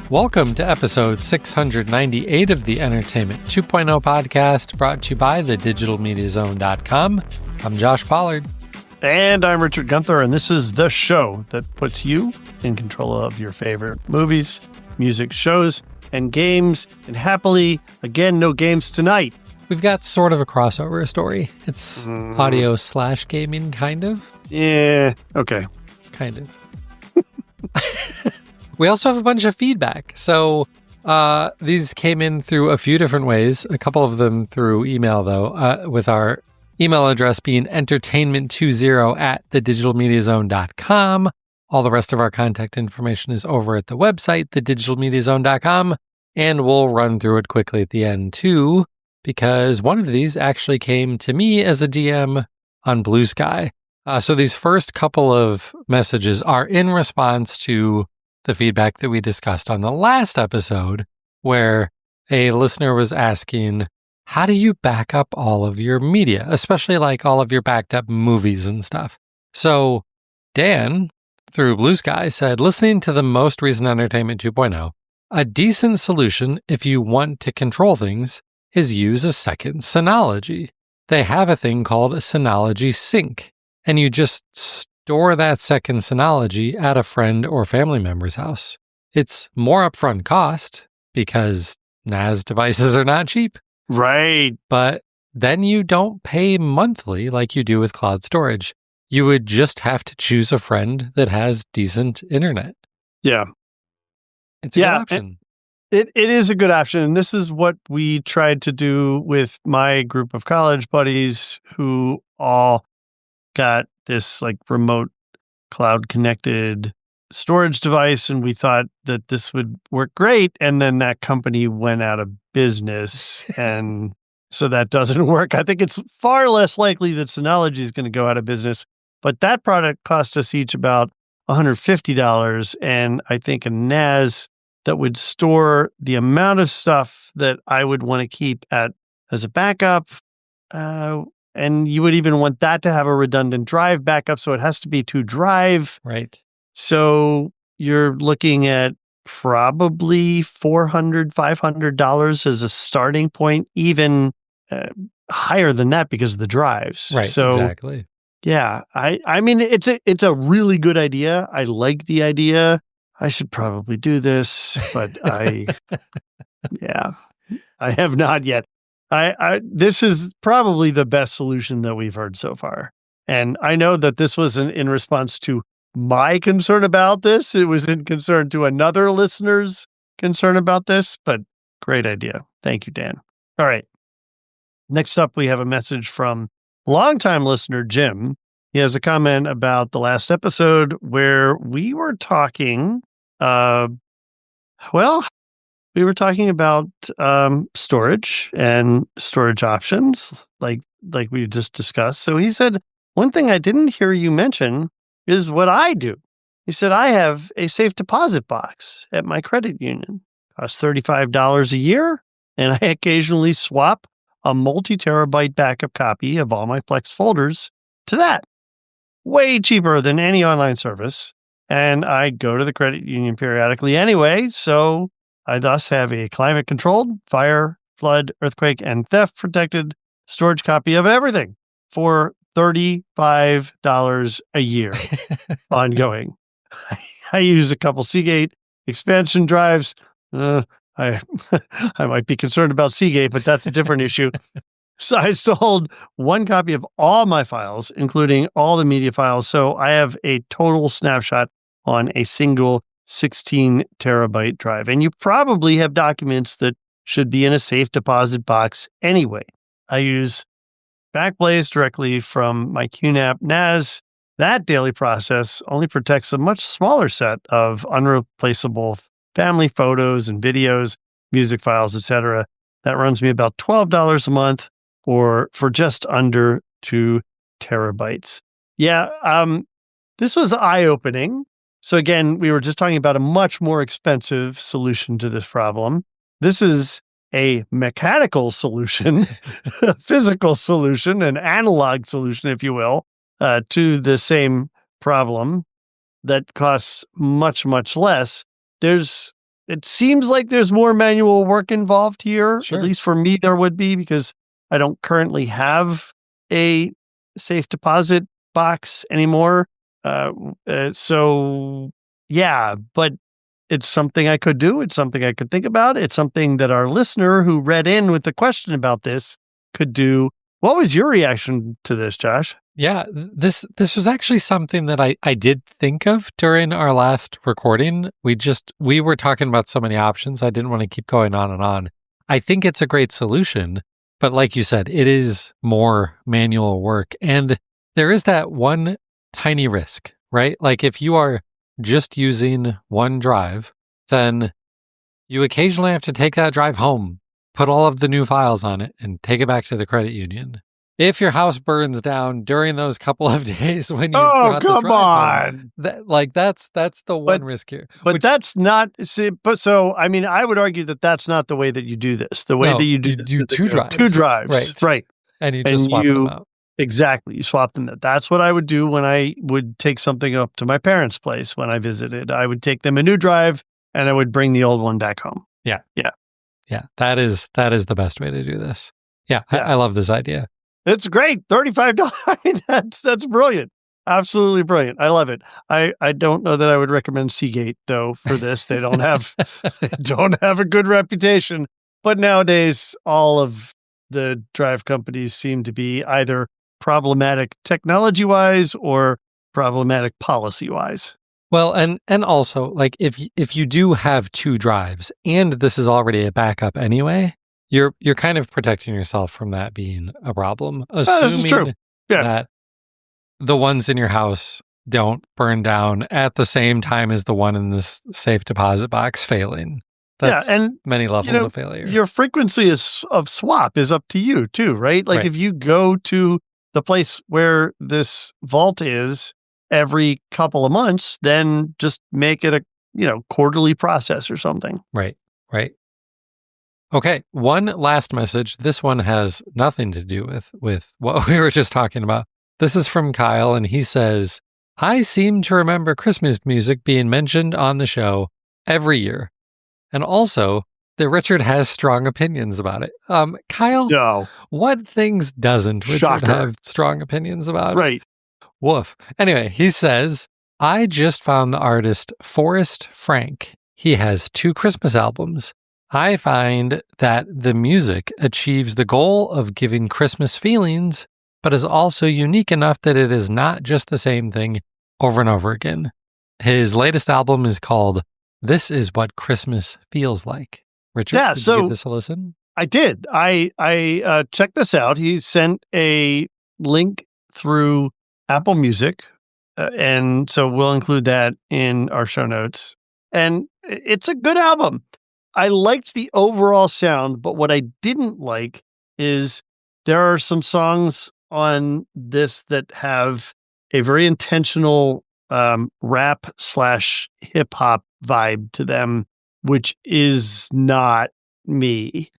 Welcome to episode 698 of the Entertainment 2.0 podcast, brought to you by thedigitalmediazone.com. I'm Josh Pollard. And I'm Richard Gunther, and this is the show that puts you in control of your favorite movies, music, shows, and games. And happily, again, no games tonight. We've got sort of a crossover story. It's audio / gaming, kind of. Yeah, okay. Kind of. We also have a bunch of feedback. So these came in through a few different ways, a couple of them through email, though, with our email address being entertainment20@thedigitalmediazone.com. All the rest of our contact information is over at the website, thedigitalmediazone.com, and we'll run through it quickly at the end, too, because one of these actually came to me as a DM on Blue Sky. So these first couple of messages are in response to the feedback that we discussed on the last episode, where a listener was asking, how do you back up all of your media, especially like all of your backed up movies and stuff? So Dan, through Blue Sky, said, listening to the most recent Entertainment 2.0, a decent solution if you want to control things is use a second Synology. They have a thing called a Synology Sync, and you just store that second Synology at a friend or family member's house. It's more upfront cost because NAS devices are not cheap. Right. But then you don't pay monthly like you do with cloud storage. You would just have to choose a friend that has decent internet. Yeah. It's a good option. It is a good option. And this is what we tried to do with my group of college buddies who all got this like remote cloud connected storage device. And we thought that this would work great. And then that company went out of business. And so that doesn't work. I think it's far less likely that Synology is going to go out of business. But that product cost us each about $150. And I think a NAS that would store the amount of stuff that I would want to keep as a backup. And you would even want that to have a redundant drive backup. So it has to be to drive. Right. So you're looking at probably $400, $500 as a starting point, even higher than that because of the drives. Right. So, exactly. Yeah. I mean, it's a really good idea. I like the idea. I should probably do this, but I have not yet. This is probably the best solution that we've heard so far. And I know that this wasn't in response to my concern about this. It was in concern to another listener's concern about this, but great idea. Thank you, Dan. All right. Next up, we have a message from longtime listener, Jim. He has a comment about the last episode where we were talking, we were talking about storage and storage options, like we just discussed. So he said, one thing I didn't hear you mention is what I do. He said, I have a safe deposit box at my credit union. Costs $35 a year, and I occasionally swap a multi-terabyte backup copy of all my Plex folders to that. Way cheaper than any online service. And I go to the credit union periodically anyway, so I thus have a climate-controlled, fire, flood, earthquake, and theft-protected storage copy of everything for $35 a year ongoing. I use a couple Seagate expansion drives. I might be concerned about Seagate, but that's a different issue. So I still hold one copy of all my files, including all the media files. So I have a total snapshot on a single 16 terabyte drive. And you probably have documents that should be in a safe deposit box anyway. I use Backblaze directly from my QNAP NAS. That daily process only protects a much smaller set of unreplaceable family photos and videos, music files, etc. That runs me about $12 a month for just under 2 terabytes. Yeah, this was eye-opening. So again, we were just talking about a much more expensive solution to this problem. This is a mechanical solution, a physical solution, an analog solution, if you will, to the same problem that costs much, much less. There's it seems like there's more manual work involved here. Sure. At least for me, there would be, because I don't currently have a safe deposit box anymore. So yeah, but it's something I could do. It's something I could think about. It's something that our listener who read in with the question about this could do. What was your reaction to this, Josh? Yeah, this was actually something that I did think of during our last recording. We were talking about so many options. I didn't want to keep going on and on. I think it's a great solution, but like you said, it is more manual work. And there is that one tiny risk, right? Like if you are just using one drive, then you occasionally have to take that drive home, put all of the new files on it, and take it back to the credit union. If your house burns down during those couple of days when you brought the drive home, that's the one risk here. But that's not. I mean, I would argue that that's not the way that you do this. The way that you do this is two drives. Two drives, right? And you just swap them out. Exactly. You swap them out. That's what I would do when I would take something up to my parents' place when I visited. I would take them a new drive and I would bring the old one back home. Yeah. That is the best way to do this. Yeah. I love this idea. It's great. $35. I mean, that's brilliant. Absolutely brilliant. I love it. I don't know that I would recommend Seagate though for this. They don't have a good reputation. But nowadays, all of the drive companies seem to be either problematic technology-wise or problematic policy-wise. Well, and also, like if you do have two drives and this is already a backup anyway, you're kind of protecting yourself from that being a problem, assuming that the ones in your house don't burn down at the same time as the one in this safe deposit box failing. That's and many levels of failure. Your frequency of swap is up to you too, right? Like if you go to the place where this vault is every couple of months, then just make it a quarterly process or something. Right. Okay, one last message. This one has nothing to do with what we were just talking about. This is from Kyle, and he says, I seem to remember Christmas music being mentioned on the show every year. And also that Richard has strong opinions about it. Kyle, no. What things doesn't Richard have strong opinions about? Right. Woof. Anyway, he says, I just found the artist Forrest Frank. He has 2 Christmas albums. I find that the music achieves the goal of giving Christmas feelings, but is also unique enough that it is not just the same thing over and over again. His latest album is called This Is What Christmas Feels Like. Richard, did you give this a listen? I did. I checked this out. He sent a link through Apple Music, and so we'll include that in our show notes. And it's a good album. I liked the overall sound, but what I didn't like is there are some songs on this that have a very intentional rap / hip hop vibe to them, which is not me.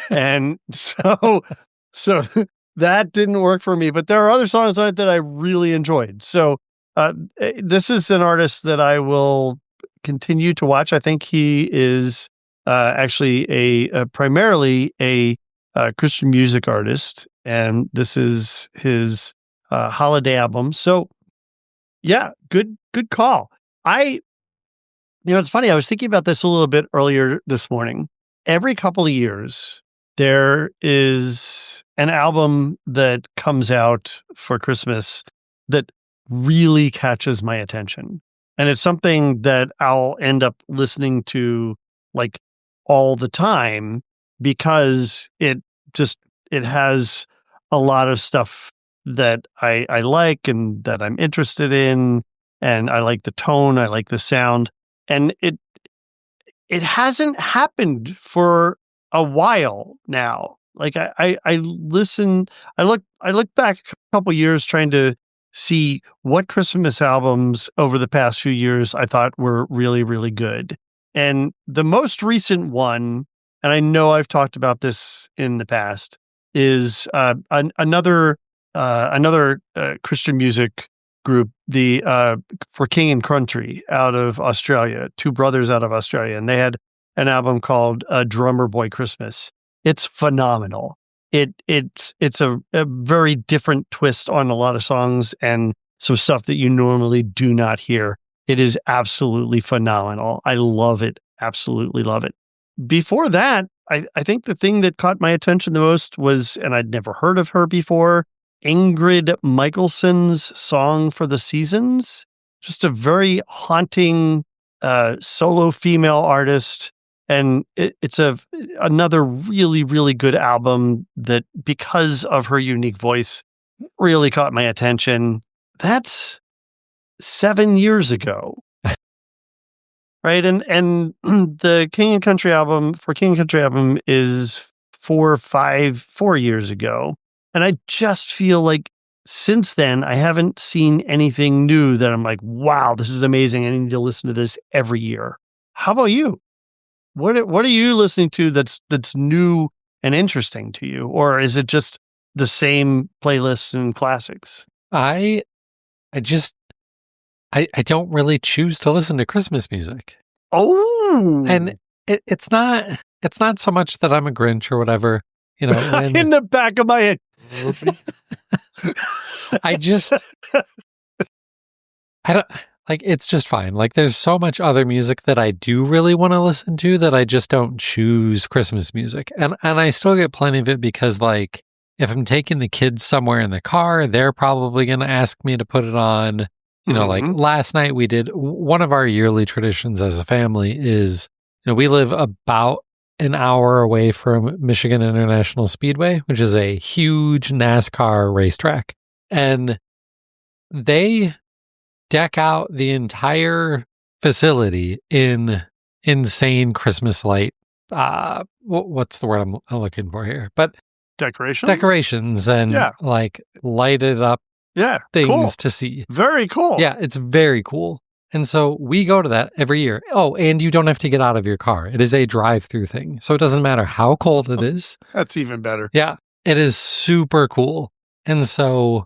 And so that didn't work for me, but there are other songs on it that I really enjoyed. So this is an artist that I will continue to watch. I think he is actually a primarily a Christian music artist, and this is his holiday album. So yeah, good call. It's funny. I was thinking about this a little bit earlier this morning. Every couple of years, there is an album that comes out for Christmas that really catches my attention. And it's something that I'll end up listening to like all the time because it has a lot of stuff that I like and that I'm interested in. And I like the tone. I like the sound. And it hasn't happened for a while now. Like I look back a couple years trying to see what Christmas albums over the past few years I thought were really, really good. And the most recent one, and I know I've talked about this in the past, is another Christian music group, the For King and Country out of Australia, 2 brothers out of Australia, and they had an album called Drummer Boy Christmas. It's phenomenal. It's a very different twist on a lot of songs and some stuff that you normally do not hear. It is absolutely phenomenal. I love it. Absolutely love it. Before that, I think the thing that caught my attention the most was, and I'd never heard of her before, Ingrid Michaelson's Song for the Seasons. Just a very haunting solo female artist. And it's another really, really good album that, because of her unique voice, really caught my attention. That's 7 years ago. Right. And the King and Country album is 4 years ago. And I just feel like since then, I haven't seen anything new that I'm like, wow, this is amazing. I need to listen to this every year. How about you? What are you listening to that's new and interesting to you? Or is it just the same playlists and classics? I don't really choose to listen to Christmas music. Oh, and it's not so much that I'm a Grinch or whatever, in the back of my head. I don't like, it's just fine. Like, there's so much other music that I do really want to listen to that I just don't choose Christmas music. And I still get plenty of it because, like, if I'm taking the kids somewhere in the car, they're probably going to ask me to put it on. Like last night we did one of our yearly traditions as a family is, we live about an hour away from Michigan International Speedway, which is a huge NASCAR racetrack. And they deck out the entire facility in insane Christmas light. What's the word I'm looking for here? But decorations and like lighted up things to see. Very cool. Yeah, it's very cool. And so we go to that every year. Oh, and you don't have to get out of your car. It is a drive-through thing. So it doesn't matter how cold it is. That's even better. Yeah, it is super cool. And so,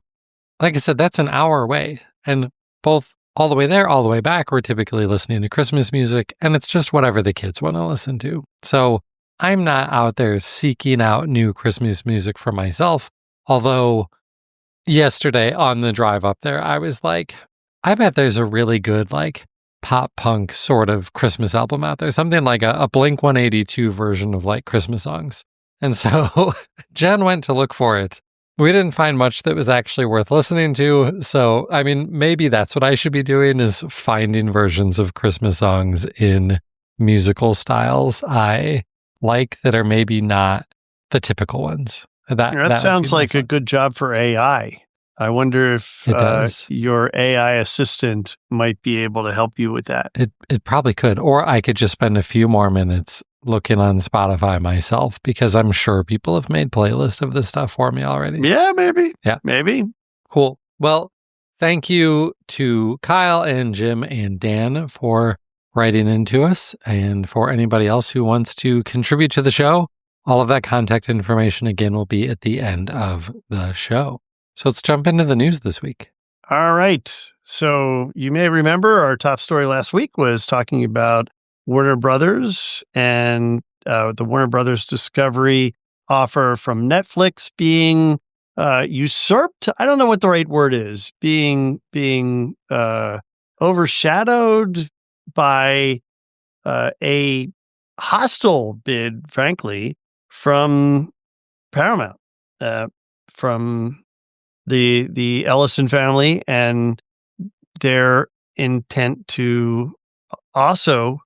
like I said, that's an hour away. And both all the way there, all the way back, we're typically listening to Christmas music. And it's just whatever the kids want to listen to. So I'm not out there seeking out new Christmas music for myself. Although yesterday on the drive up there, I was like, I bet there's a really good, like, pop punk sort of Christmas album out there. Something like a Blink-182 version of, like, Christmas songs. And so Jen went to look for it. We didn't find much that was actually worth listening to. So, I mean, maybe that's what I should be doing, is finding versions of Christmas songs in musical styles I like that are maybe not the typical ones. That sounds like a good job for AI. I wonder if your AI assistant might be able to help you with that. It probably could. Or I could just spend a few more minutes looking on Spotify myself, because I'm sure people have made playlists of this stuff for me already. Yeah, maybe. Yeah. Maybe. Cool. Well, thank you to Kyle and Jim and Dan for writing into us. And for anybody else who wants to contribute to the show, all of that contact information, again, will be at the end of the show. So let's jump into the news this week. All right. So you may remember our top story last week was talking about Warner Brothers and the Warner Brothers Discovery offer from Netflix being usurped. I don't know what the right word is. Being overshadowed by a hostile bid, frankly, from Paramount, from the Ellison family, and their intent to also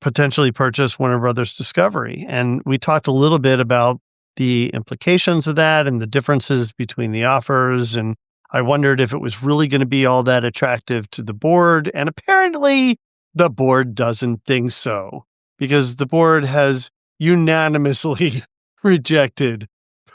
potentially purchase Warner Brothers Discovery. And we talked a little bit about the implications of that and the differences between the offers. And I wondered if it was really going to be all that attractive to the board. And apparently the board doesn't think so, because the board has unanimously rejected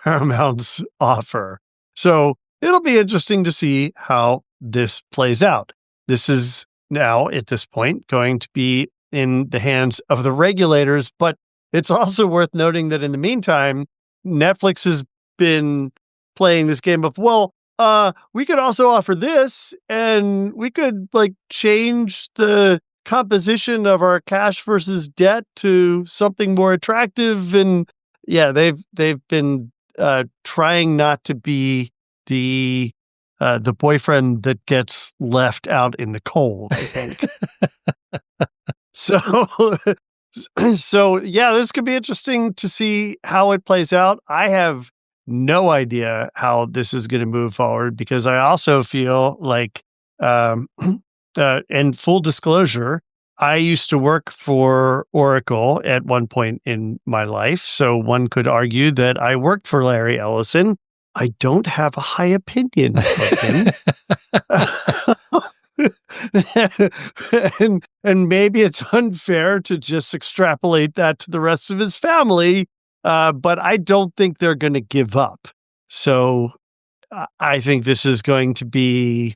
Paramount's offer. So it'll be interesting to see how this plays out. This is now, at this point, going to be in the hands of the regulators, but it's also worth noting that in the meantime, Netflix has been playing this game of, we could also offer this, and we could, like, change the composition of our cash versus debt to something more attractive. And yeah, they've been trying not to be the boyfriend that gets left out in the cold, I think. So, so yeah, this could be interesting to see how it plays out. I have no idea how this is going to move forward because I also feel like, and full disclosure, I used to work for Oracle at one point in my life. So one could argue that I worked for Larry Ellison. I don't have a high opinion of him. and maybe it's unfair to just extrapolate that to the rest of his family, but I don't think they're going to give up. So I think this is going to be,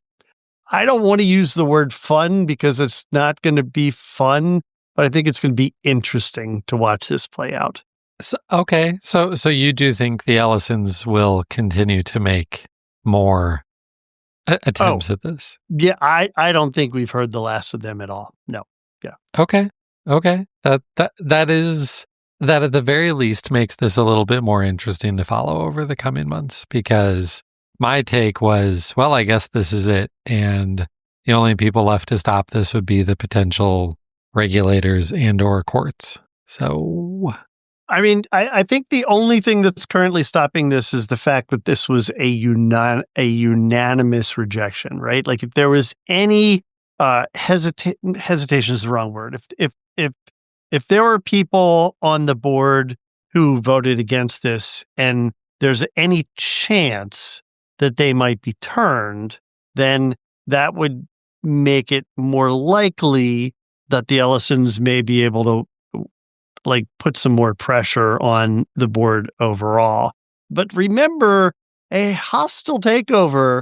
I don't want to use the word fun because it's not going to be fun, but I think it's going to be interesting to watch this play out. So, okay, so you do think the Ellisons will continue to make more attempts at this? Yeah, I don't think we've heard the last of them at all. No. Yeah. Okay. That is, that at the very least makes this a little bit more interesting to follow over the coming months, because my take was, well, I guess this is it, and the only people left to stop this would be the potential regulators and or courts. So, I mean, I think the only thing that's currently stopping this is the fact that this was a unanimous rejection, right? Like if there was any hesitation is the wrong word. If there were people on the board who voted against this and there's any chance that they might be turned, then that would make it more likely that the Ellisons may be able to like put some more pressure on the board overall. But remember, a hostile takeover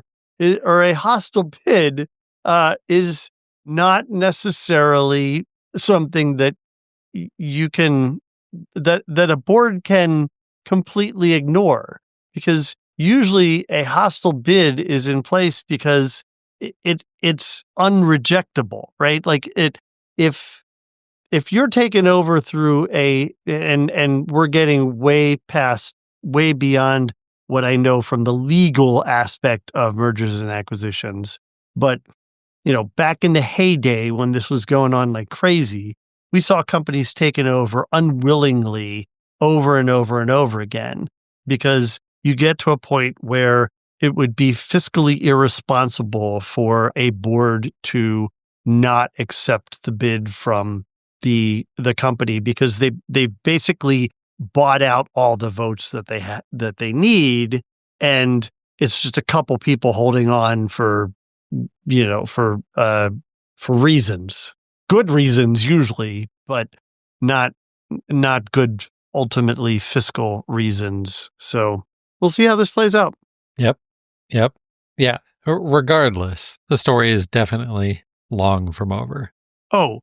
or a hostile bid is not necessarily something that you can, that a board can completely ignore, because usually a hostile bid is in place because it's unrejectable, right? Like if you're taken over through and we're getting way beyond what I know from the legal aspect of mergers and acquisitions, but back in the heyday when this was going on like crazy, we saw companies taken over unwillingly over and over and over again, because you get to a point where it would be fiscally irresponsible for a board to not accept the bid from the company, because they basically bought out all the votes that they need, and it's just a couple people holding on for reasons, good reasons usually, but not good ultimately fiscal reasons. So we'll see how this plays out. Yep. Yeah. Regardless, the story is definitely long from over. Oh,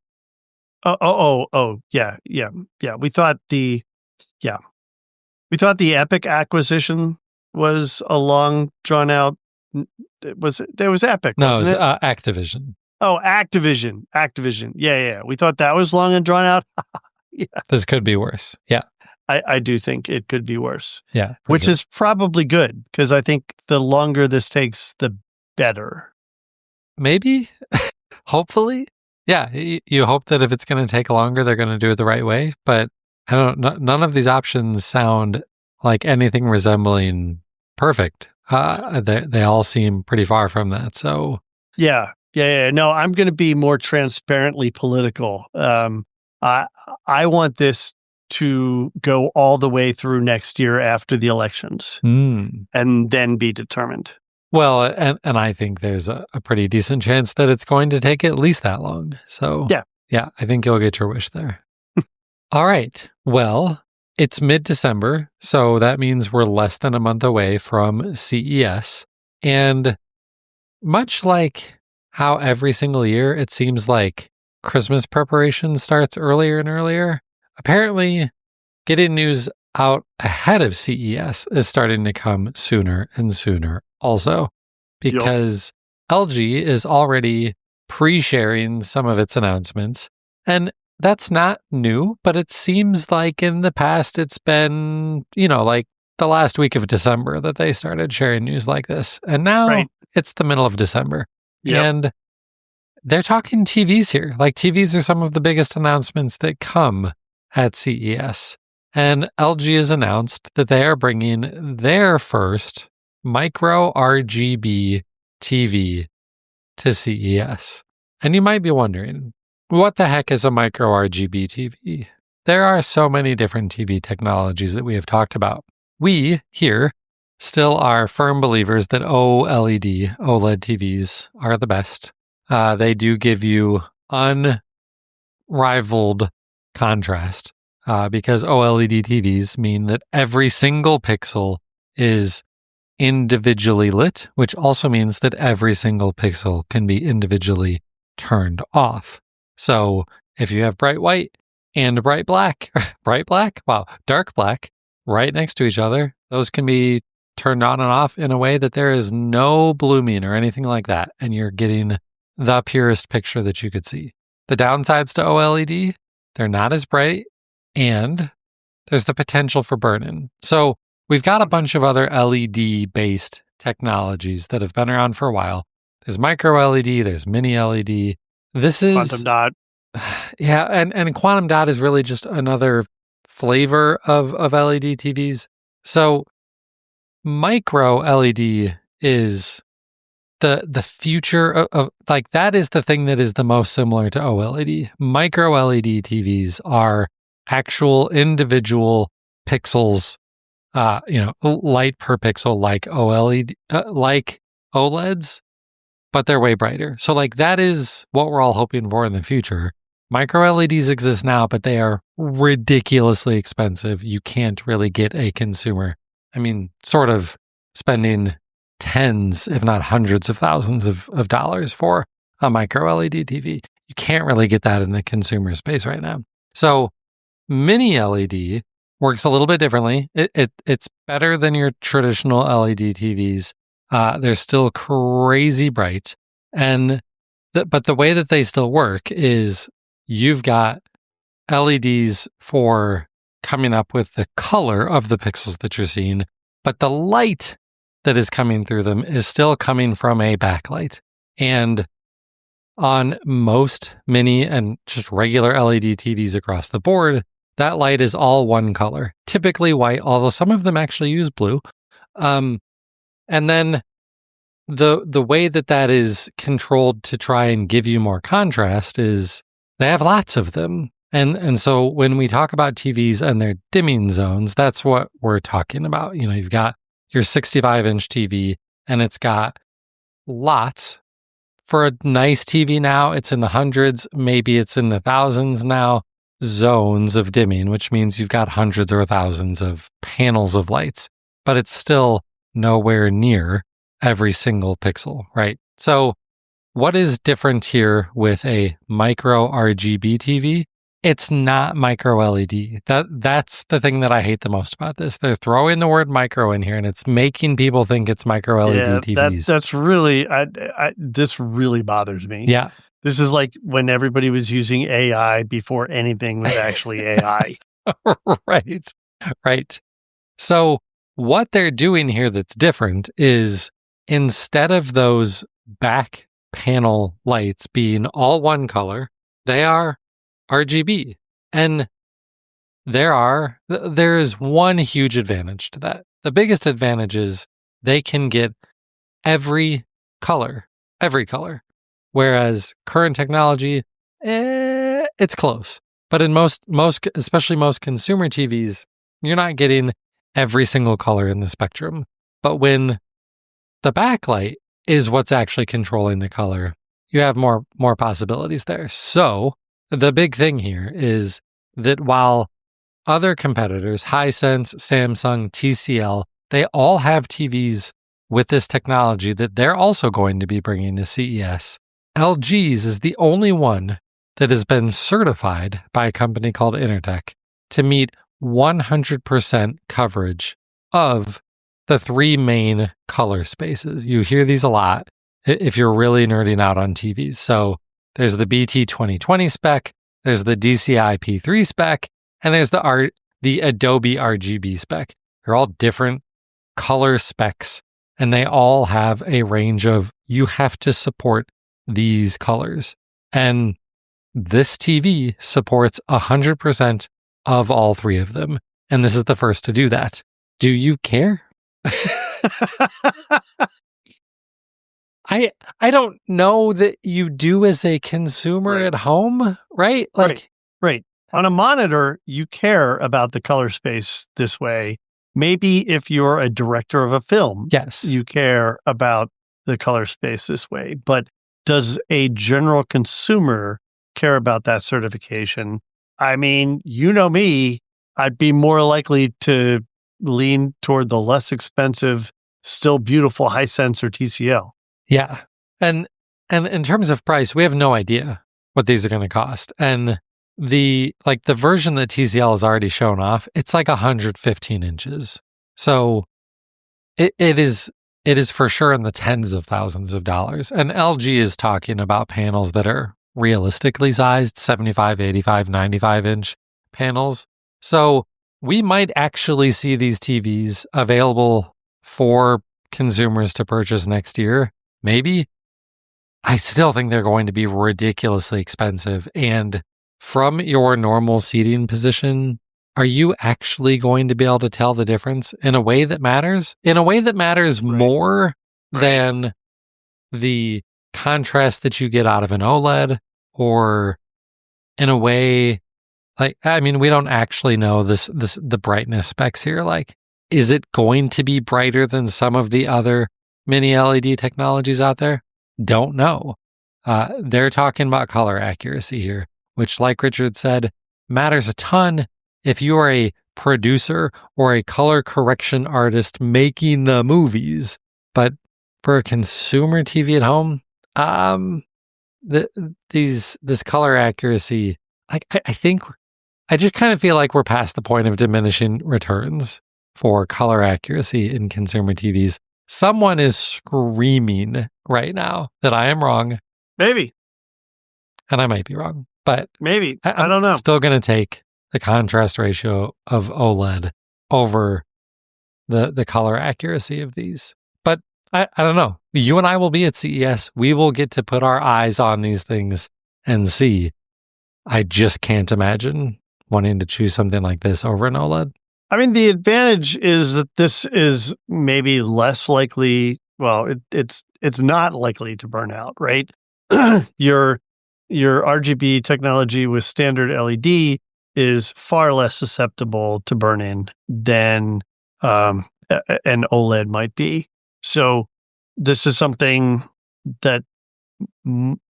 yeah. We thought the Epic acquisition was a long drawn out. There was Epic. No, wasn't it it? was Activision. Oh, Activision. Yeah. We thought that was long and drawn out. Yeah. This could be worse. Yeah. I do think it could be worse. Yeah. Which is probably good, because I think the longer this takes, the better. Maybe. Hopefully. Yeah. You hope that if it's going to take longer, they're going to do it the right way. But I don't know. None of these options sound like anything resembling perfect. They all seem pretty far from that. So yeah. No, I'm going to be more transparently political. I want this to go all the way through next year after the elections, and then be determined. Well, and I think there's a pretty decent chance that it's going to take at least that long. So yeah, I think you'll get your wish there. All right. Well, it's mid-December, so that means we're less than a month away from CES. And much like how every single year it seems like Christmas preparation starts earlier and earlier, apparently getting news out ahead of CES is starting to come sooner and sooner also, because LG is already pre-sharing some of its announcements. And that's not new, but it seems like in the past it's been, like the last week of December that they started sharing news like this. And now it's the middle of December. Yep. And they're talking TVs here. Like TVs are some of the biggest announcements that come at CES. And LG has announced that they are bringing their first Micro RGB TV to CES. And you might be wondering, what the heck is a Micro RGB TV? There are so many different TV technologies that we have talked about. We here still are firm believers that OLED TVs are the best. They do give you unrivaled contrast because OLED TVs mean that every single pixel is individually lit, which also means that every single pixel can be individually turned off. So if you have bright white and bright black, dark black right next to each other, those can be turned on and off in a way that there is no blooming or anything like that. And you're getting the purest picture that you could see. The downsides to OLED, they're not as bright and there's the potential for burn-in. So we've got a bunch of other LED-based technologies that have been around for a while. There's micro LED, there's mini LED. This is quantum dot. Yeah, and quantum dot is really just another flavor of LED TVs. So micro LED is the future of like that is the thing that is the most similar to OLED. Micro LED TVs are actual individual pixels, light per pixel like OLED, like OLEDs, but they're way brighter. So like that is what we're all hoping for in the future. Micro LEDs exist now, but they are ridiculously expensive. You can't really get a consumer. I mean, sort of spending tens, if not hundreds of thousands of dollars for a micro LED TV. You can't really get that in the consumer space right now. So mini LED works a little bit differently. It's better than your traditional LED TVs. They're still crazy bright. But the way that they still work is you've got LEDs for coming up with the color of the pixels that you're seeing, but the light that is coming through them is still coming from a backlight. And on most mini and just regular LED TVs across the board, that light is all one color, typically white, although some of them actually use blue. And then the way that is controlled to try and give you more contrast is they have lots of them. And so when we talk about TVs and their dimming zones, that's what we're talking about. You've got your 65-inch TV and it's got lots. For a nice TV now, it's in the hundreds, maybe it's in the thousands now, zones of dimming, which means you've got hundreds or thousands of panels of lights, but it's still nowhere near every single pixel, right? So what is different here with a micro RGB TV? It's not micro LED. That's the thing that I hate the most about this. They're throwing the word micro in here and it's making people think it's micro LED TVs. That's really, this really bothers me. Yeah. This is like when everybody was using AI before anything was actually AI. Right. So what they're doing here that's different is instead of those back panel lights being all one color, they are RGB. And there's one huge advantage to that. The biggest advantage is they can get every color. Whereas current technology, it's close. But in most, especially most consumer TVs, you're not getting every single color in the spectrum. But when the backlight is what's actually controlling the color, you have more possibilities there. So the big thing here is that while other competitors, Hisense, Samsung, TCL, they all have TVs with this technology that they're also going to be bringing to CES, LG's is the only one that has been certified by a company called Intertech to meet 100% coverage of the three main color spaces. You hear these a lot. if you're really nerding out on TVs. So there's the BT 2020 spec, there's the DCI P3 spec, and there's the Adobe RGB spec. They're all different color specs, and they all have a range of, you have to support these colors. And this TV supports 100% of all three of them. And this is the first to do that. Do you care? I don't know that you do as a consumer at home, right? Right. On a monitor, you care about the color space this way. Maybe if you're a director of a film, yes, you care about the color space this way. But does a general consumer care about that certification? I mean, you know me, I'd be more likely to lean toward the less expensive, still beautiful Hisense or TCL. Yeah. And in terms of price, we have no idea what these are going to cost. And the version that TCL has already shown off, it's like 115 inches. So it is for sure in the tens of thousands of dollars. And LG is talking about panels that are realistically sized, 75, 85, 95 inch panels. So we might actually see these TVs available for consumers to purchase next year. Maybe. I still think they're going to be ridiculously expensive. And from your normal seating position, are you actually going to be able to tell the difference in a way that matters? In a way that matters more than the contrast that you get out of an OLED, or in a way, we don't actually know the brightness specs here. Like, is it going to be brighter than some of the other mini LED technologies out there? Don't know. They're talking about color accuracy here, which, like Richard said, matters a ton if you are a producer or a color correction artist making the movies. But for a consumer TV at home, this color accuracy, I just kind of feel like we're past the point of diminishing returns for color accuracy in consumer TVs. Someone is screaming right now that I am wrong. Maybe. And I might be wrong, but maybe. I don't know. Still going to take the contrast ratio of OLED over the color accuracy of these. But I don't know. You and I will be at CES. We will get to put our eyes on these things and see. I just can't imagine wanting to choose something like this over an OLED. I mean, the advantage is that this is maybe less likely. Well, it's not likely to burn out, right? Your RGB technology with standard LED is far less susceptible to burn-in than an OLED might be. So this is something that,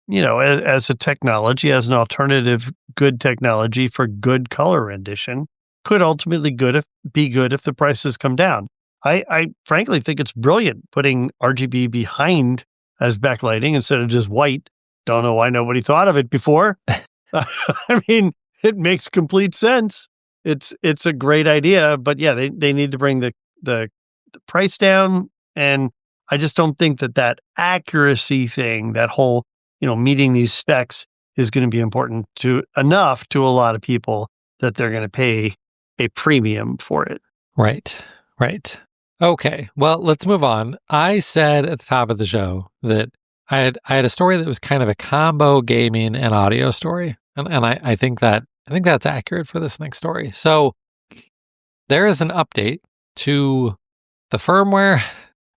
as a technology, as an alternative good technology for good color rendition, could ultimately be good if the prices come down. I frankly think it's brilliant putting RGB behind as backlighting instead of just white. Don't know why nobody thought of it before. I mean, it makes complete sense. It's a great idea, but yeah, they need to bring the price down. And I just don't think that accuracy thing, that whole, meeting these specs is going to be important enough to a lot of people that they're going to pay a premium for it. Right. Okay, well, let's move on. I said at the top of the show that I had a story that was kind of a combo gaming and audio story, and I think that's accurate for this next story. So there is an update to the firmware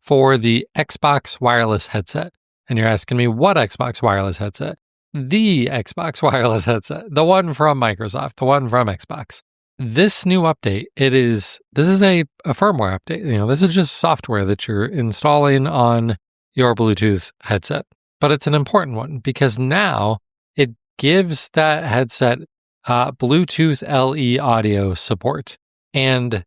for the Xbox wireless headset, and you're asking me what Xbox wireless headset? The Xbox wireless headset, the one from Microsoft, the one from Xbox. This new update, this is a firmware update. This is just software that you're installing on your Bluetooth headset. But it's an important one because now it gives that headset Bluetooth LE audio support. And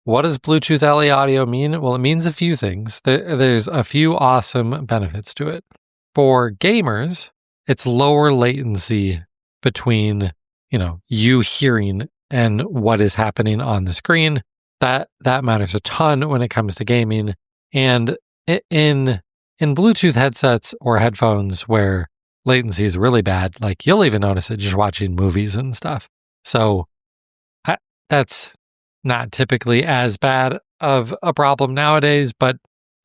what does Bluetooth LE audio mean? Well, it means a few things. There's a few awesome benefits to it. For gamers, it's lower latency between, you hearing and what is happening on the screen. That matters a ton when it comes to gaming. And in in Bluetooth headsets or headphones where latency is really bad, like you'll even notice it just watching movies and stuff. So that's not typically as bad of a problem nowadays, but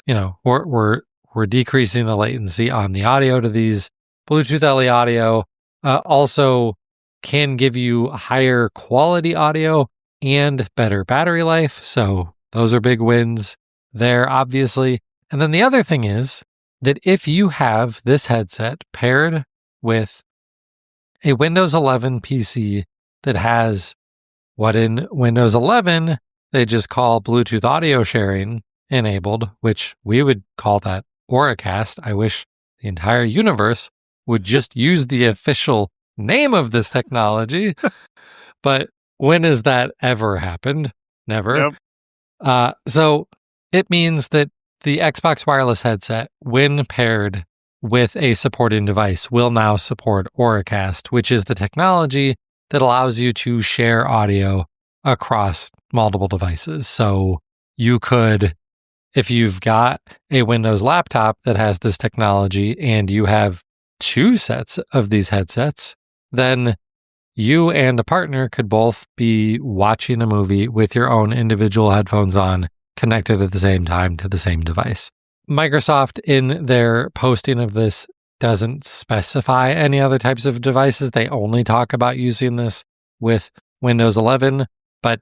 we're decreasing the latency on the audio to these. Bluetooth LE audio also can give you higher quality audio and better battery life. So those are big wins there, obviously. And then the other thing is that if you have this headset paired with a Windows 11 PC that has what in Windows 11 they just call Bluetooth audio sharing enabled, which we would call that Auracast. I wish the entire universe would just use the official name of this technology. But when has that ever happened? Never. Yep. So it means that the Xbox wireless headset, when paired with a supporting device, will now support Auracast, which is the technology that allows you to share audio across multiple devices. So you could, if you've got a Windows laptop that has this technology and you have 2 sets of these headsets, then you and a partner could both be watching a movie with your own individual headphones on, connected at the same time to the same device. Microsoft, in their posting of this, doesn't specify any other types of devices. They only talk about using this with Windows 11, but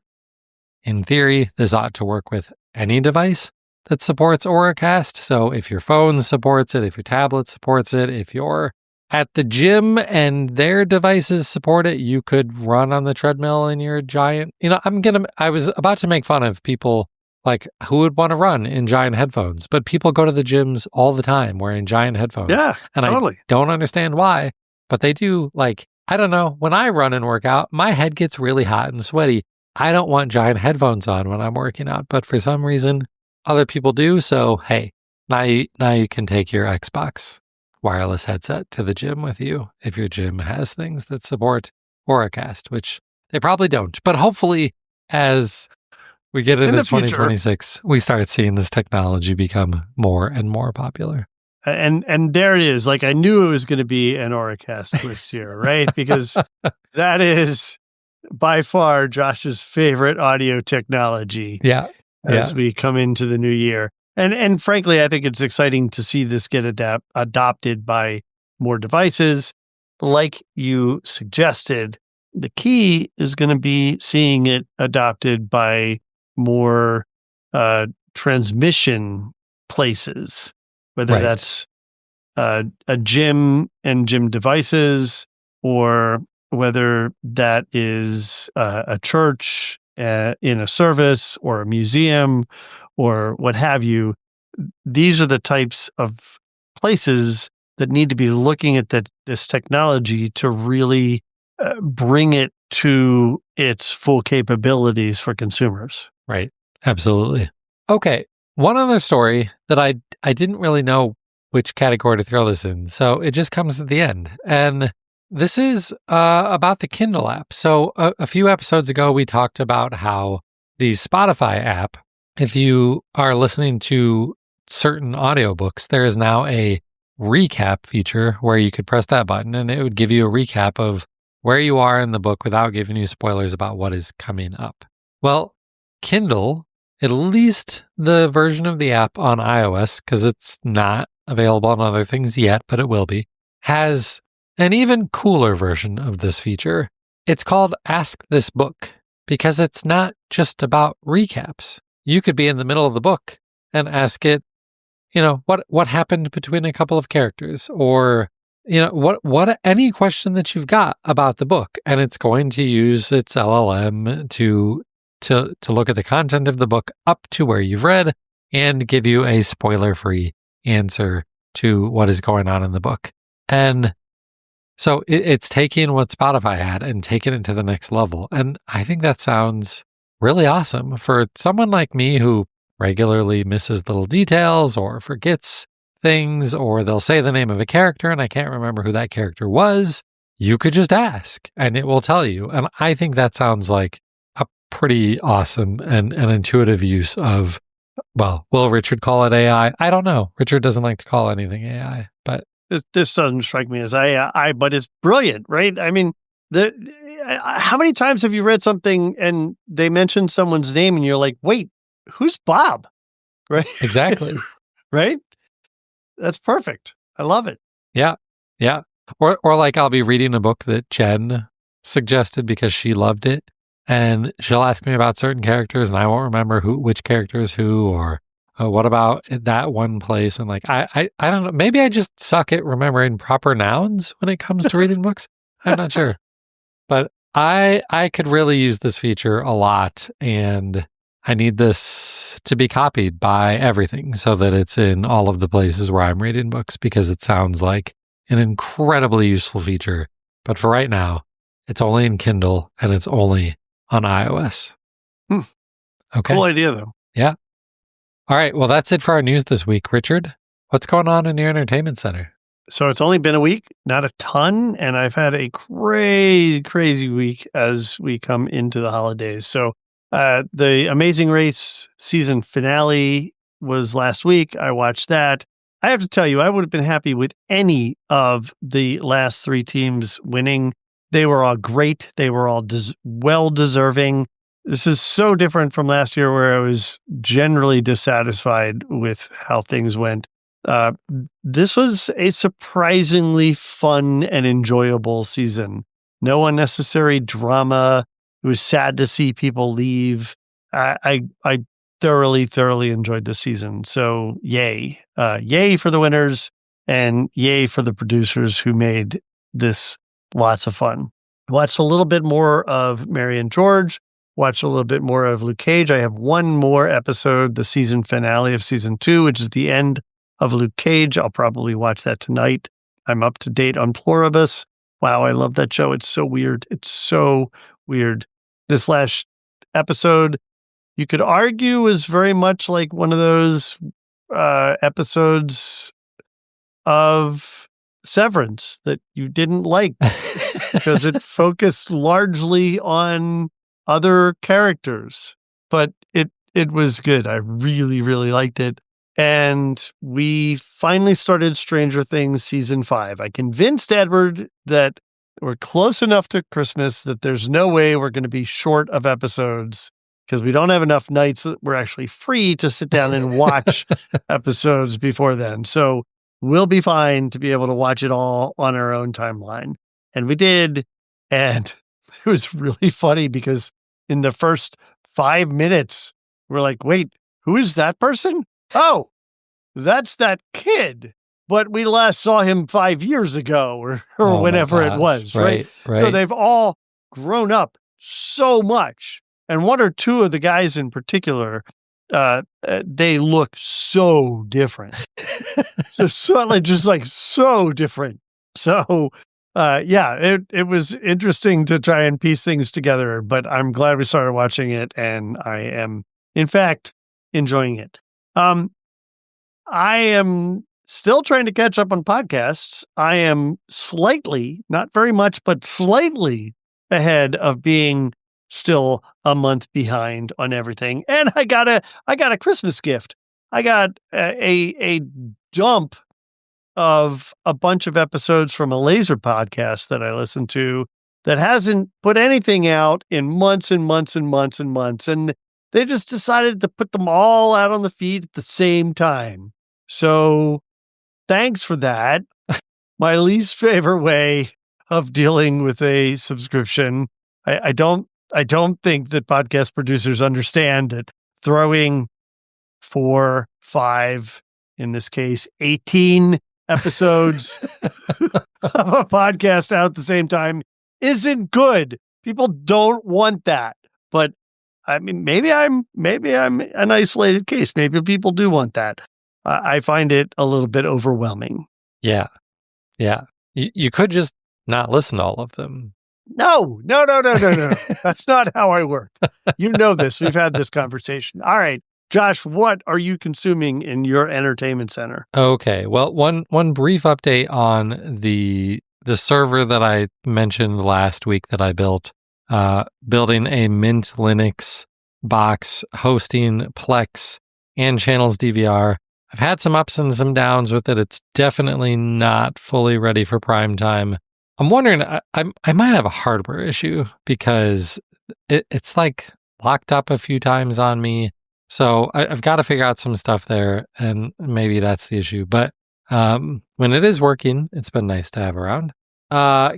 in theory, this ought to work with any device that supports Auracast. So if your phone supports it, if your tablet supports it, if you're at the gym and their devices support it, you could run on the treadmill in your giant, I was about to make fun of people like who would want to run in giant headphones, but people go to the gyms all the time wearing giant headphones. Yeah, and totally. I don't understand why, but they do. Like, I don't know, when I run and work out, my head gets really hot and sweaty. I don't want giant headphones on when I'm working out, but for some reason, other people do. So, hey, now you can take your Xbox wireless headset to the gym with you if your gym has things that support Auracast, which they probably don't. But hopefully, as we get into 2026, we start seeing this technology become more and more popular. And there it is. Like, I knew it was going to be an Auracast twist here, right? Because that is by far Josh's favorite audio technology. Yeah. As we come into the new year. And frankly, I think it's exciting to see this get adopted by more devices. Like you suggested, the key is going to be seeing it adopted by more transmission places, whether that's a gym and gym devices, or whether that is a church in a service or a museum or what have you. These are the types of places that need to be looking at this technology to really bring it to its full capabilities for consumers. Right. Absolutely. Okay. One other story that I didn't really know which category to throw this in, so it just comes at the end. And this is about the Kindle app. So a few episodes ago, we talked about how the Spotify app, if you are listening to certain audiobooks, there is now a recap feature where you could press that button and it would give you a recap of where you are in the book without giving you spoilers about what is coming up. Well, Kindle, at least the version of the app on iOS, because it's not available on other things yet, but it will be, has an even cooler version of this feature. It's called Ask This Book, because it's not just about recaps. You could be in the middle of the book and ask it, what happened between a couple of characters, or what any question that you've got about the book, and it's going to use its LLM to look at the content of the book up to where you've read and give you a spoiler-free answer to what is going on in the book. And so it's taking what Spotify had and taking it to the next level. And I think that sounds really awesome for someone like me who regularly misses little details or forgets things, or they'll say the name of a character and I can't remember who that character was. You could just ask and it will tell you. And I think that sounds like a pretty awesome and an intuitive use of Well, will Richard call it AI? I don't know. Richard doesn't like to call anything AI, but This doesn't strike me as AI, but it's brilliant, right? I mean, how many times have you read something and they mention someone's name and you're like, wait, who's Bob? Right? exactly. Right? That's perfect. I love it. Yeah. Yeah. Or like I'll be reading a book that Jen suggested because she loved it. And she'll ask me about certain characters and I won't remember which character is who, or what about that one place. And like, I don't know. Maybe I just suck at remembering proper nouns when it comes to reading books. I'm not sure. But I could really use this feature a lot. And I need this to be copied by everything so that it's in all of the places where I'm reading books, because it sounds like an incredibly useful feature. But for right now, it's only in Kindle and it's only on iOS. Okay. Cool idea, though. Yeah. All right. Well, that's it for our news this week. Richard, what's going on in your entertainment center? So it's only been a week, not a ton, and I've had a crazy week as we come into the holidays. So the Amazing Race season finale was last week. I watched that. I have to tell you, I would have been happy with any of the last three teams winning. They were all great. They were all well deserving. This is so different from last year, where I was generally dissatisfied with how things went. This was a surprisingly fun and enjoyable season. No unnecessary drama. It was sad to see people leave. I thoroughly enjoyed the season. So yay. Yay for the winners, and yay for the producers who made this lots of fun. Watched a little bit more of Mary and George. Watched a little bit more of Luke Cage. I have one more episode, the season finale of season 2, which is the end of Luke Cage. I'll probably watch that tonight. I'm up to date on Pluribus. Wow, I love that show. It's so weird. It's so weird. This last episode, you could argue, is very much like one of those episodes of Severance that you didn't like because it focused largely on other characters. But it was good. I really liked it. And we finally started Stranger Things season 5. I convinced Edward that we're close enough to Christmas that there's no way we're going to be short of episodes, because we don't have enough nights that we're actually free to sit down and watch episodes before then. So we'll be fine to be able to watch it all on our own timeline. And we did. And it was really funny because in the first 5 minutes, we're like, wait, who is that person? Oh, that's that kid. But we last saw him 5 years ago or whenever it was, right? So they've all grown up so much. And one or two of the guys in particular, they look so different. So different. So, it was interesting to try and piece things together, but I'm glad we started watching it, and I am, in fact, enjoying it. I am still trying to catch up on podcasts. I am slightly, not very much, but slightly ahead of being still a month behind on everything. And I got a Christmas gift. I got a dump of a bunch of episodes from a laser podcast that I listened to that hasn't put anything out in months and months and months and months. And they just decided to put them all out on the feed at the same time. So thanks for that. My least favorite way of dealing with a subscription. I don't think that podcast producers understand that throwing 4, 5, in this case, 18 episodes of a podcast out at the same time isn't good. People don't want that. But I mean, maybe I'm an isolated case. Maybe people do want that. I find it a little bit overwhelming. Yeah. You could just not listen to all of them. No. That's not how I work. You know this. We've had this conversation. All right, Josh, what are you consuming in your entertainment center? Okay. Well, one brief update on the server that I mentioned last week that I built, building a Mint Linux box hosting Plex and channels DVR. I've had some ups and some downs with it. It's definitely not fully ready for prime time. I'm wondering, I might have a hardware issue because it's like locked up a few times on me. So I've got to figure out some stuff there, and maybe that's the issue. But when it is working, it's been nice to have around.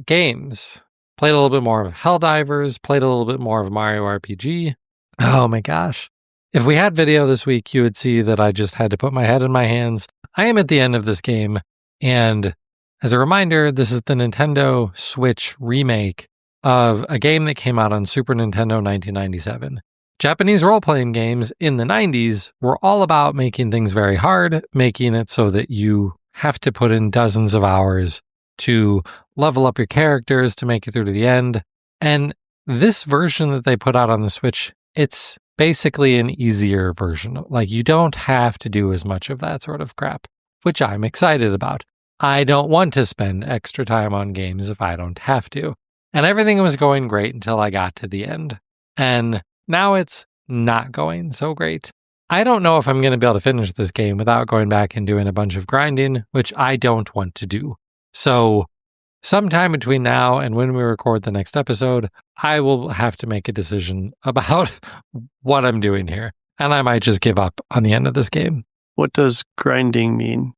Games. Played a little bit more of Helldivers, played a little bit more of Mario RPG. Oh my gosh. If we had video this week, you would see that I just had to put my head in my hands. I am at the end of this game, and as a reminder, this is the Nintendo Switch remake of a game that came out on Super Nintendo 1997. Japanese role-playing games in the 90s were all about making things very hard, making it so that you have to put in dozens of hours to level up your characters to make it through to the end. And this version that they put out on the Switch, it's basically an easier version. Like, you don't have to do as much of that sort of crap, which I'm excited about. I don't want to spend extra time on games if I don't have to. And everything was going great until I got to the end. And now it's not going so great. I don't know if I'm going to be able to finish this game without going back and doing a bunch of grinding, which I don't want to do. So sometime between now and when we record the next episode, I will have to make a decision about what I'm doing here. And I might just give up on the end of this game. What does grinding mean?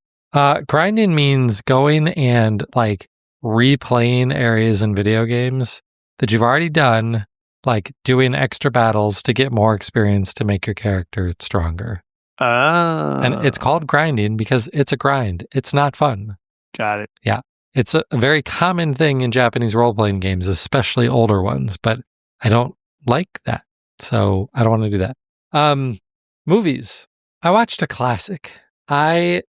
Grinding means going and like replaying areas in video games that you've already done, like doing extra battles to get more experience to make your character stronger. And it's called grinding because it's a grind. It's not fun. Got it. Yeah. It's a very common thing in Japanese role-playing games, especially older ones, but I don't like that. So I don't want to do that. Movies. I watched a classic. A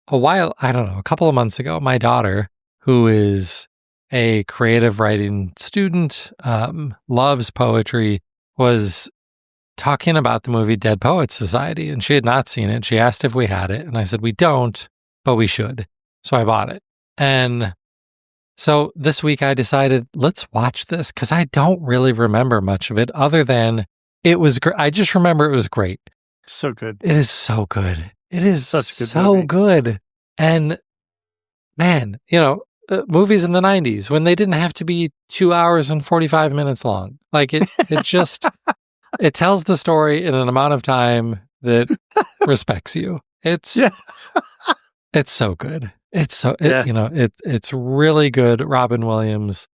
couple of months ago, my daughter, who is a creative writing student, loves poetry, was talking about the movie Dead Poets Society, and she had not seen it. She asked if we had it, and I said, we don't, but we should. So I bought it. And so this week I decided, let's watch this, because I don't really remember much of it other than it was great. I just remember it was great. So good. It is so good. It is such a good so movie. Good. And man, movies in the 90s when they didn't have to be 2 hours and 45 minutes long. Like it just, it tells the story in an amount of time that respects you. It's so good. It's really good. Robin Williams,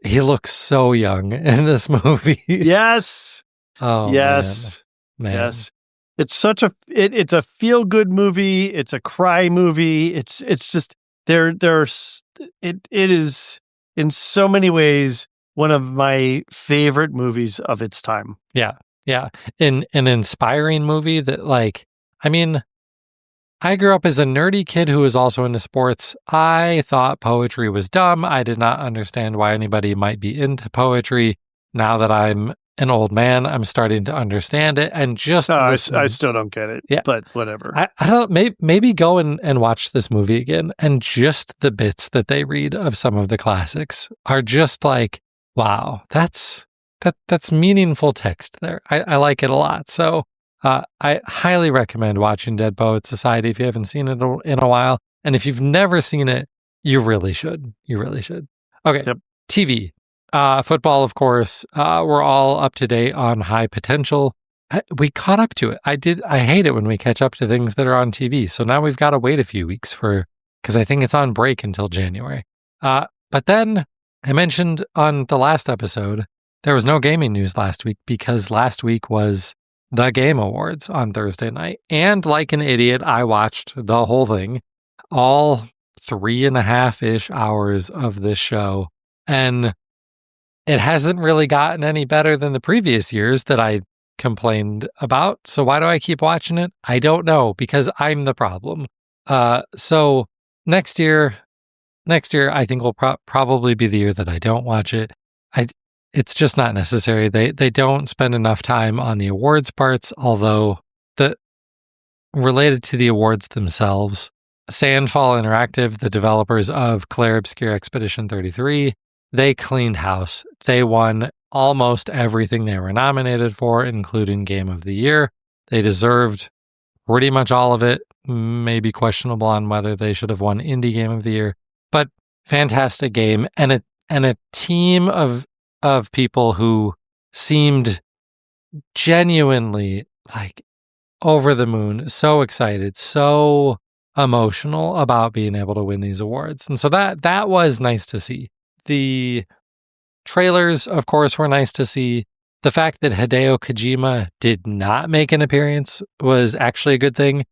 he looks so young in this movie. Yes. Oh, yes. Man. Yes. It's such it's a feel good movie. It's a cry movie. It's just it is in so many ways one of my favorite movies of its time. Yeah. Yeah. An inspiring movie that I grew up as a nerdy kid who was also into sports. I thought poetry was dumb. I did not understand why anybody might be into poetry. Now that I'm an old man, I'm starting to understand it. And just I still don't get it. Yeah. But whatever. I don't. Maybe go and watch this movie again. And just the bits that they read of some of the classics are just like, wow, that's meaningful text there. I like it a lot. So I highly recommend watching Dead Poets Society if you haven't seen it in a while. And if you've never seen it, you really should. You really should. Okay. Yep. TV. Football, of course. We're all up to date on High Potential. We caught up to it. I hate it when we catch up to things that are on TV. So now we've got to wait a few weeks because I think it's on break until January. But then I mentioned on the last episode, there was no gaming news last week because last week was the Game Awards on Thursday night. And like an idiot, I watched the whole thing, all 3.5-ish hours of this show. And it hasn't really gotten any better than the previous years that I complained about. So why do I keep watching it? I don't know, because I'm the problem. So next year, I think will probably be the year that I don't watch it. It's just not necessary. They don't spend enough time on the awards parts, although related to the awards themselves, Sandfall Interactive, the developers of Clair Obscur Expedition 33, they cleaned house. They won almost everything they were nominated for, including Game of the Year. They deserved pretty much all of it. Maybe questionable on whether they should have won Indie Game of the Year, but fantastic game, and a team of people who seemed genuinely like over the moon, so excited, so emotional about being able to win these awards. And so that was nice to see. The trailers, of course, were nice to see. The fact that Hideo Kojima did not make an appearance was actually a good thing.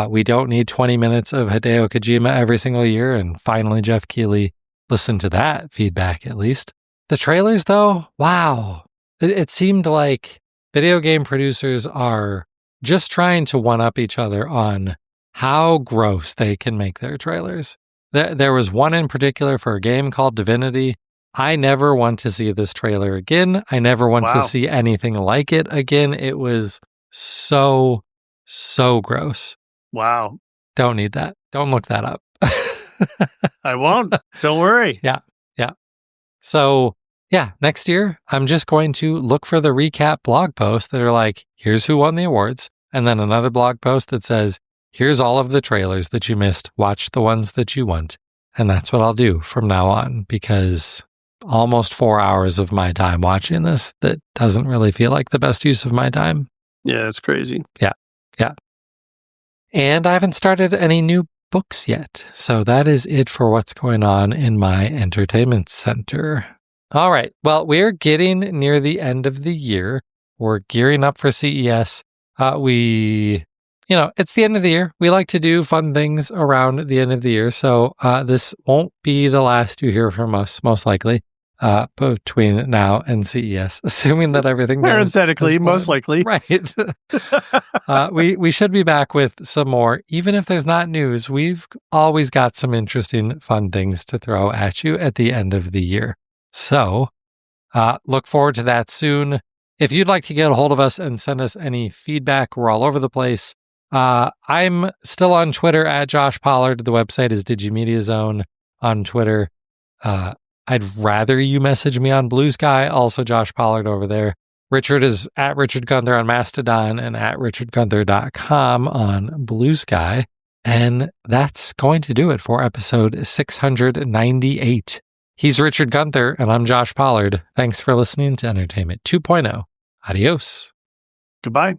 We don't need 20 minutes of Hideo Kojima every single year, and finally Jeff Keighley listened to that feedback at least. The trailers, though, wow. It seemed like video game producers are just trying to one-up each other on how gross they can make their trailers. There was one in particular for a game called Divinity. I never want to see this trailer again. I never want to see anything like it again. It was so gross. Wow. Don't need that. Don't look that up. I won't. Don't worry. Yeah. So, yeah, next year, I'm just going to look for the recap blog posts that are like, here's who won the awards. And then another blog post that says, here's all of the trailers that you missed. Watch the ones that you want. And that's what I'll do from now on, because almost 4 hours of my time watching this, that doesn't really feel like the best use of my time. Yeah, it's crazy. Yeah. And I haven't started any new books yet. So that is it for what's going on in my entertainment center. All right. Well, we're getting near the end of the year. We're gearing up for CES. It's the end of the year. We like to do fun things around the end of the year. So this won't be the last you hear from us, most likely, between now and CES, assuming that everything goes parenthetically, most likely. Right. We should be back with some more. Even if there's not news, we've always got some interesting, fun things to throw at you at the end of the year. So look forward to that soon. If you'd like to get a hold of us and send us any feedback, we're all over the place. I'm still on Twitter at Josh Pollard. The website is DigiMediaZone on Twitter. I'd rather you message me on Blue Sky, also Josh Pollard over there. Richard is at Richard Gunther on Mastodon and at richardgunther.com on Blue Sky. And that's going to do it for episode 698. He's Richard Gunther, and I'm Josh Pollard. Thanks for listening to Entertainment 2.0. Adios. Goodbye.